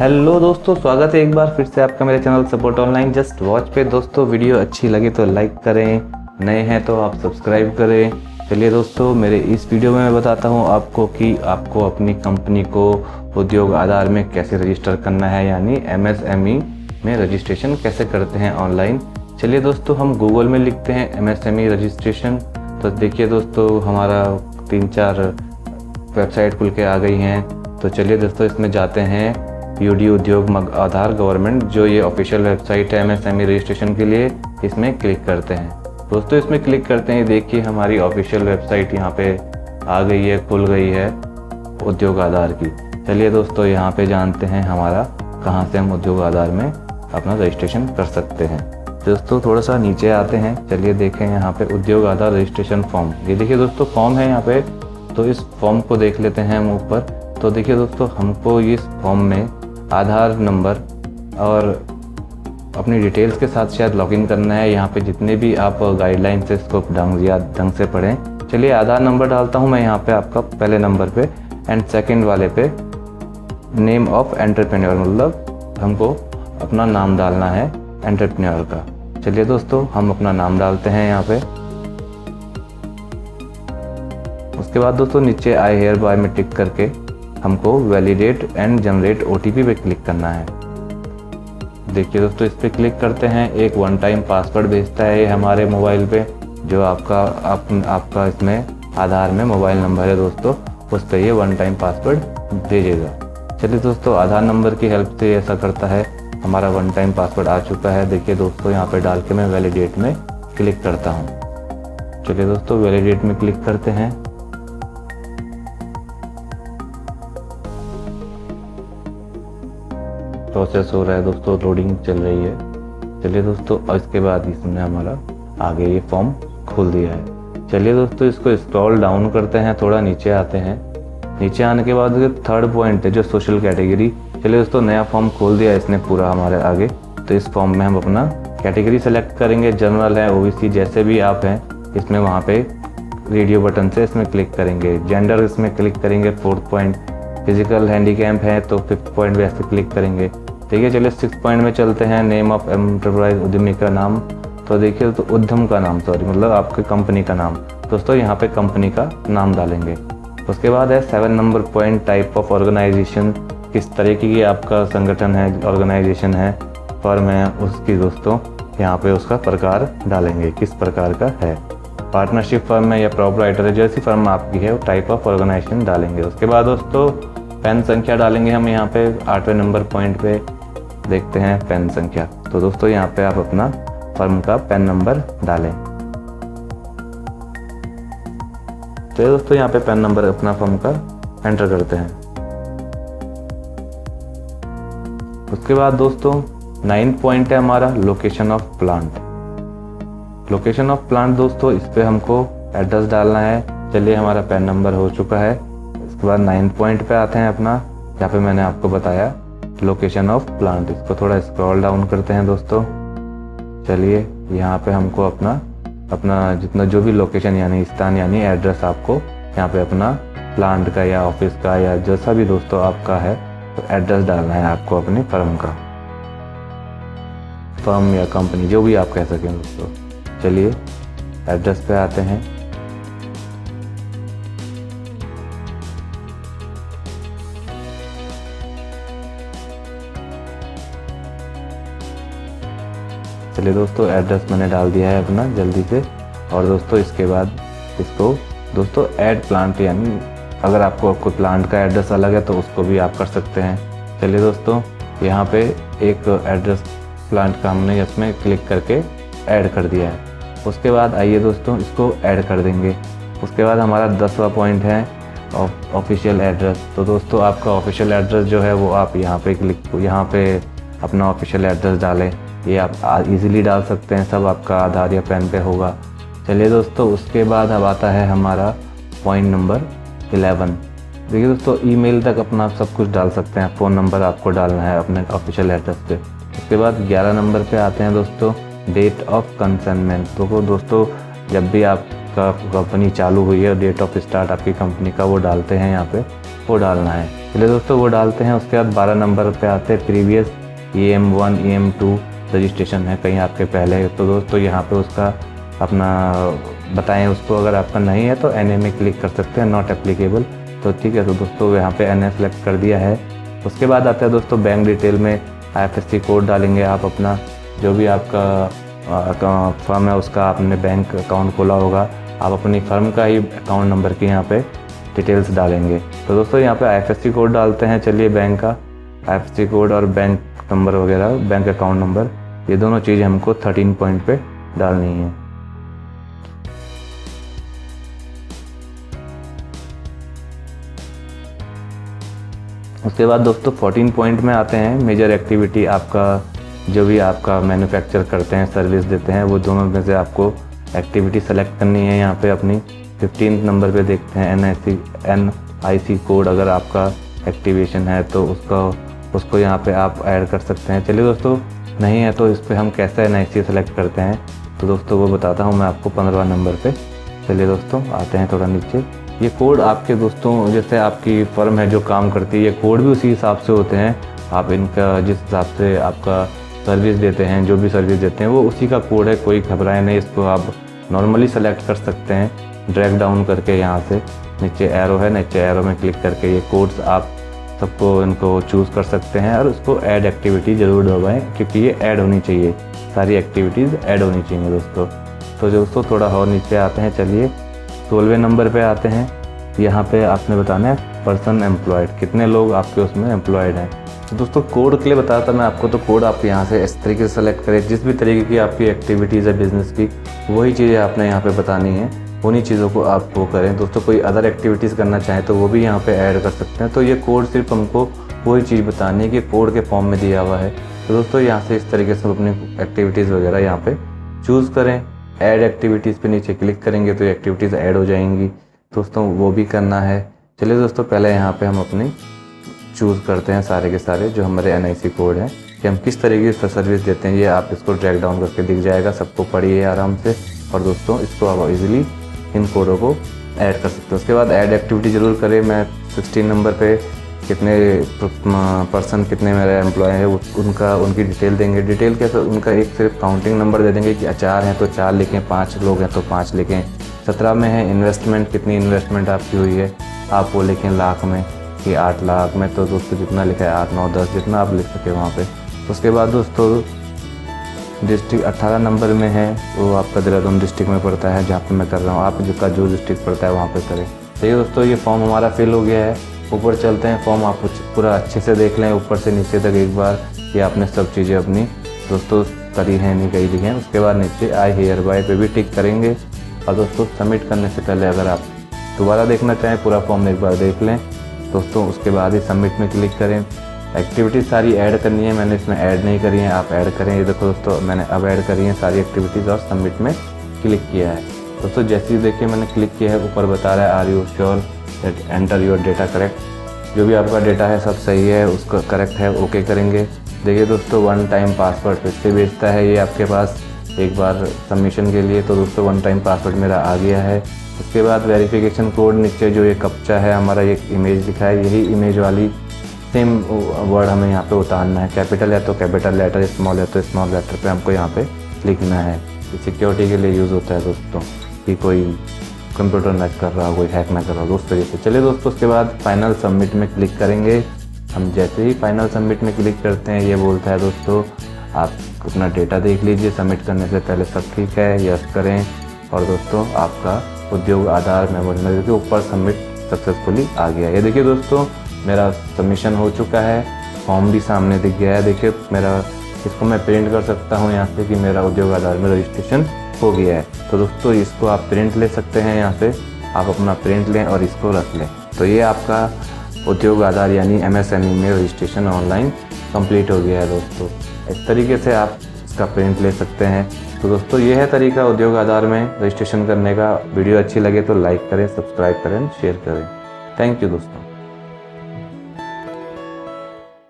Hello दोस्तों, स्वागत है एक बार फिर से आपका मेरे channel support online just watch पे। दोस्तों वीडियो अच्छी लगे तो लाइक करें, नए हैं तो आप सब्सक्राइब करें। चलिए दोस्तों, मेरे इस वीडियो में मैं बताता हूँ आपको कि आपको अपनी कंपनी को उद्योग आधार में कैसे रजिस्टर करना है, यानी MSME में रजिस्ट्रेशन कैसे करते हैं ऑनलाइन। चलिए दोस्तों, हम गूगल में लिखते हैं MSME रजिस्ट्रेशन। तो देखिए दोस्तों, हमारा 3-4 वेबसाइट खुल के आ गई हैं। तो चलिए दोस्तों, इसमें जाते हैं UD उद्योग आधार गवर्नमेंट, जो ये ऑफिशियल वेबसाइट है MSME रजिस्ट्रेशन के लिए। इसमें क्लिक करते हैं दोस्तों। इसमें क्लिक करते हैं, देखिए हमारी ऑफिशियल वेबसाइट यहाँ पे आ गई है, खुल गई है उद्योग आधार की। चलिए दोस्तों, यहाँ पे जानते हैं हमारा कहाँ से हम उद्योग आधार में अपना रजिस्ट्रेशन कर सकते हैं। दोस्तों थोड़ा सा नीचे आते हैं, चलिए देखें यहाँ पे उद्योग आधार रजिस्ट्रेशन फॉर्म। ये देखिए दोस्तों, फॉर्म है यहाँ पे। तो इस फॉर्म को देख लेते हैं हम ऊपर। तो देखिए दोस्तों, हमको इस फॉर्म में आधार नंबर और अपनी डिटेल्स के साथ शायद लॉगिन करना है। यहाँ पे जितने भी आप गाइडलाइंस है इसको ढंग से पढ़ें। चलिए आधार नंबर डालता हूँ मैं यहाँ पे, आपका पहले नंबर पे, एंड सेकंड वाले पे नेम ऑफ एंटरप्रेन्योर, मतलब हमको अपना नाम डालना है एंटरप्रेन्योर का। चलिए दोस्तों, हम अपना नाम डालते हैं यहाँ पे। उसके बाद दोस्तों नीचे आई हेयर बाय में टिक करके हमको वैलिडेट एंड जनरेट OTP पे क्लिक करना है। देखिए दोस्तों, इस पे क्लिक करते हैं, एक वन टाइम पासवर्ड भेजता है ये हमारे मोबाइल पे, जो आपका इसमें आधार में मोबाइल नंबर है दोस्तों, उस पर ये वन टाइम पासवर्ड भेजेगा। चलिए दोस्तों, आधार नंबर की हेल्प से ऐसा करता है। हमारा वन टाइम पासवर्ड आ चुका है। देखिए दोस्तों, यहाँ पे डाल के मैं वैलिडेट में क्लिक करता हूँ। चलिए दोस्तों, वैलिडेट में क्लिक करते हैं। प्रोसेस हो रहा है दोस्तों, लोडिंग चल रही है। चलिए दोस्तों, और इसके बाद इसने हमारा आगे ये फॉर्म खोल दिया है। चलिए दोस्तों, इसको स्क्रॉल डाउन करते हैं, थोड़ा नीचे आते हैं। नीचे आने के बाद थर्ड पॉइंट है जो सोशल कैटेगरी। चलिए दोस्तों, नया फॉर्म खोल दिया इसने पूरा हमारे आगे। तो इस फॉर्म में हम अपना कैटेगरी सेलेक्ट करेंगे, जनरल है, OBC, जैसे भी आप हैं इसमें वहाँ पे रेडियो बटन से इसमें क्लिक करेंगे। जेंडर इसमें क्लिक करेंगे, 4th पॉइंट। फिजिकल हैंडीकैप है तो 5th पॉइंट पे ऐसे क्लिक करेंगे। ठीक है, चलिए 6th पॉइंट में चलते हैं। नेम ऑफ एंटरप्राइज, उद्यमी का नाम। तो देखिए तो उद्यम का नाम, सॉरी, मतलब आपके कंपनी का नाम। दोस्तों यहाँ पे कंपनी का नाम डालेंगे। उसके बाद है 7 number point, type of organisation, किस तरीके की आपका संगठन है, ऑर्गेनाइजेशन है, फर्म है, उसकी दोस्तों यहाँ पे उसका प्रकार डालेंगे, किस प्रकार का है, पार्टनरशिप फर्म है या प्रोप्राइटर है, जैसी फर्म आपकी है वो टाइप ऑफ ऑर्गेनाइजेशन डालेंगे। उसके बाद दोस्तों पैन संख्या डालेंगे हम यहाँ पे 8वें नंबर पॉइंट पे। देखते हैं पैन संख्या। तो दोस्तों यहाँ पे आप अपना फर्म का पैन नंबर डालें। तो दोस्तों यहाँ पे पैन नंबर अपना फर्म का एंटर करते हैं। उसके बाद दोस्तों 9th पॉइंट है हमारा location of plant. Location of plant दोस्तों, इस पे हमको एड्रेस डालना है। चलिए हमारा पैन नंबर हो चुका है। उसके बाद 9th पॉइंट पे आते हैं अपना, यहाँ पे मैंने आपको बताया लोकेशन ऑफ प्लांट। इसको थोड़ा स्क्रॉल डाउन करते हैं दोस्तों। चलिए यहाँ पे हमको अपना जितना जो भी लोकेशन यानी स्थान यानी एड्रेस आपको यहाँ पे अपना प्लांट का या ऑफिस का या जैसा भी दोस्तों आपका है, तो एड्रेस डालना है आपको अपनी फर्म का, फर्म या कंपनी जो भी आप कह सकें दोस्तों। चलिए एड्रेस पे आते हैं। चलिए दोस्तों, एड्रेस मैंने डाल दिया है अपना जल्दी से। और दोस्तों इसके बाद इसको दोस्तों ऐड प्लांट, यानी अगर आपको कोई प्लांट का एड्रेस अलग है तो उसको भी आप कर सकते हैं। चलिए दोस्तों, यहाँ पे एक एड्रेस प्लांट का हमने इसमें क्लिक करके ऐड कर दिया है। उसके बाद आइए दोस्तों इसको ऐड कर देंगे। उसके बाद हमारा 10वां पॉइंट है ऑफिशियल एड्रेस। तो दोस्तों आपका ऑफिशियल एड्रेस जो है वो आप यहाँ पे अपना ऑफिशियल एड्रेस डालें। ये आप इजीली डाल सकते हैं, सब आपका आधार या पैन पे होगा। चलिए दोस्तों, उसके बाद अब आता है हमारा पॉइंट नंबर 11। देखिए दोस्तों, ईमेल तक अपना सब कुछ डाल सकते हैं, फ़ोन नंबर आपको डालना है अपने ऑफिशियल एड्रेस पे। उसके बाद 11 नंबर पे आते हैं दोस्तों, डेट ऑफ कंसाइनमेंट। तो दोस्तों जब भी आपका कंपनी चालू हुई है, डेट ऑफ स्टार्ट आपकी कंपनी का वो डालते हैं यहाँ पे, वो डालना है। चलिए दोस्तों वो डालते हैं। उसके बाद 12 नंबर पे आते हैं प्रीवियस EM1 EM2 रजिस्ट्रेशन है कहीं आपके पहले, तो दोस्तों यहाँ पे उसका अपना बताएं उसको। अगर आपका नहीं है तो NA में क्लिक कर सकते हैं, नॉट एप्लीकेबल। तो ठीक है, तो दोस्तों यहाँ पे NA सेलेक्ट कर दिया है। उसके बाद आता है दोस्तों बैंक डिटेल में IFSC कोड डालेंगे आप अपना, जो भी आपका फर्म है उसका आपने बैंक अकाउंट खोला होगा, आप अपनी फर्म का ही अकाउंट नंबर की यहाँ पे डिटेल्स डालेंगे। तो दोस्तों यहाँ पे IFSC कोड डालते हैं। चलिए बैंक का IFSC कोड और बैंक नंबर वगैरह, बैंक अकाउंट नंबर, ये दोनों चीज़ें हमको 13 पॉइंट पे डालनी है। उसके बाद दोस्तों 14 पॉइंट में आते हैं मेजर एक्टिविटी। आपका जो भी आपका मैन्युफैक्चर करते हैं, सर्विस देते हैं, वो दोनों में से आपको एक्टिविटी सेलेक्ट करनी है। यहाँ पे अपनी 15 नंबर पे देखते हैं NIC कोड, अगर आपका एक्टिवेशन है तो उसको यहाँ पे आप ऐड कर सकते हैं। चलिए दोस्तों नहीं है तो इस पर हम कैसे NIC सेलेक्ट करते हैं, तो दोस्तों वो बताता हूँ मैं आपको 15 नंबर पे। चलिए दोस्तों आते हैं थोड़ा नीचे। ये कोड आपके दोस्तों, जैसे आपकी फर्म है जो काम करती है, ये कोड भी उसी हिसाब से होते हैं। आप इनका जिस हिसाब से आपका सर्विस देते हैं, जो भी सर्विस देते हैं, वो उसी का कोड है, कोई घबराए नहीं। इसको आप नॉर्मली सेलेक्ट कर सकते हैं ड्रैग डाउन करके। यहाँ से नीचे एरो है, नीचे एरो में क्लिक करके ये कोड्स आप सबको इनको चूज़ कर सकते हैं। और उसको ऐड एक्टिविटी ज़रूर दबाएं, क्योंकि ये ऐड होनी चाहिए, सारी एक्टिविटीज़ ऐड होनी चाहिए दोस्तों। तो दोस्तों थोड़ा और नीचे आते हैं। चलिए 16वें नंबर पे आते हैं। यहाँ पे आपने बताना है पर्सन एम्प्लॉयड, कितने लोग आपके उसमें एम्प्लॉयड हैं। तो दोस्तों कोड के लिए बताया था मैं आपको, तो कोड आप यहाँ से इस तरीके से सेलेक्ट करें। जिस भी तरीके की आपकी एक्टिविटीज़ है बिज़नेस की, वही चीज़ें आपने यहाँ पे बतानी है, उन्हीं चीज़ों को आप वो करें। दोस्तों कोई अदर एक्टिविटीज़ करना चाहें तो वो भी यहाँ पे ऐड कर सकते हैं। तो ये कोड सिर्फ हमको वही चीज़ बतानी है कि कोड के फॉर्म में दिया हुआ है। तो दोस्तों यहाँ से इस तरीके से अपनी एक्टिविटीज़ वगैरह यहाँ पे चूज़ करें। ऐड एक्टिविटीज़ पे नीचे क्लिक करेंगे तो ये एक्टिविटीज़ ऐड हो जाएंगी दोस्तों, वो भी करना है। चलिए दोस्तों पहले यहाँ पे हम अपनी चूज़ करते हैं सारे के सारे जो हमारे NIC कोड हैं कि हम किस तरीके से सर्विस देते हैं। ये आप इसको ड्रैग डाउन करके दिख जाएगा, सबको पढ़िए आराम से। और दोस्तों इसको आप इजीली इन कोडों को ऐड कर सकते हैं। उसके बाद ऐड एक्टिविटी ज़रूर करें। मैं 16 नंबर पे कितने पर्सन, कितने मेरे एम्प्लॉय हैं, उनकी डिटेल देंगे। डिटेल कैसे, उनका एक सिर्फ काउंटिंग नंबर दे देंगे कि 4 हैं तो 4 लिखें, 5 लोग हैं तो 5 लिखें। 17 में है इन्वेस्टमेंट, कितनी इन्वेस्टमेंट आपकी हुई है, आप वो लिखें लाख में कि 8 लाख में। तो दोस्तों जितना लिखा है 8, 9, 10 जितना आप लिख सके वहाँ पे। उसके बाद दोस्तों डिस्ट्रिक्ट 18 नंबर में है, वो आपका देहरादून डिस्ट्रिक्ट में पड़ता है जहाँ पे मैं कर रहा हूँ। आप जो डिस्ट्रिक्ट पड़ता है वहाँ पे करें। तो ये दोस्तों ये फॉर्म हमारा फिल हो गया है। ऊपर चलते हैं। फॉर्म आप पूरा अच्छे से देख लें ऊपर से नीचे तक एक बार, कि आपने सब चीज़ें अपनी दोस्तों करी हैं नहीं करी हैं। उसके बाद नीचे आई हियर बाय पे भी टिक करेंगे। और दोस्तों सबमिट करने से पहले अगर आप दोबारा देखना चाहें पूरा फॉर्म एक बार देख लें दोस्तों, उसके बाद ही सबमिट में क्लिक करें। एक्टिविटीज़ सारी ऐड करनी है, मैंने इसमें ऐड नहीं करी है, आप ऐड करें। ये देखो दोस्तों मैंने अब ऐड करी है सारी एक्टिविटीज़ और सबमिट में क्लिक किया है। दोस्तों जैसे ही देखिए मैंने क्लिक किया है, ऊपर बता रहा है are you sure that enter your data correct. जो भी आपका डेटा है सब सही है, उसका करेक्ट है, ओके करेंगे। देखिए दोस्तों 1 टाइम पासवर्ड फिर से भेजता है ये आपके पास एक बार सबमिशन के लिए। तो दोस्तों 1 टाइम पासवर्ड मेरा आ गया है। उसके बाद वेरिफिकेशन कोड, नीचे जो ये कप्चा है हमारा, एक इमेज दिखा है, यही इमेज वाली सेम वर्ड हमें यहाँ पे उतारना है। कैपिटल है तो कैपिटल लेटर, स्मॉल है तो स्मॉल लेटर पे हमको यहाँ पे लिखना है। सिक्योरिटी के लिए यूज़ होता है दोस्तों, कि कोई कंप्यूटर ना कर रहा हो, कोई हैक ना कर रहा हो उस तरीके से। चलिए दोस्तों उसके बाद फाइनल सबमिट में क्लिक करेंगे। हम जैसे ही फाइनल सबमिट में क्लिक करते हैं, ये बोलता है दोस्तों आप अपना डेटा देख लीजिए, सबमिट करने से पहले सब ठीक है, यस करें। और दोस्तों आपका उद्योग आधार मेमोरी में देखिए ऊपर सबमिट सक्सेसफुली आ गया। ये देखिए दोस्तों मेरा सबमिशन हो चुका है, फॉर्म भी सामने दिख गया है। देखिए मेरा, इसको मैं प्रिंट कर सकता हूँ यहाँ से कि मेरा उद्योग आधार में रजिस्ट्रेशन हो गया है। तो दोस्तों इसको आप प्रिंट ले सकते हैं, यहाँ से आप अपना प्रिंट लें और इसको रख लें। तो ये आपका उद्योग आधार यानी MSME में रजिस्ट्रेशन ऑनलाइन कंप्लीट हो गया है दोस्तों। इस तरीके से आप इसका प्रिंट ले सकते हैं। तो दोस्तों ये है तरीका उद्योग आधार में रजिस्ट्रेशन करने का। वीडियो अच्छी लगे तो लाइक करें, सब्सक्राइब करें, शेयर करें। थैंक यू दोस्तों।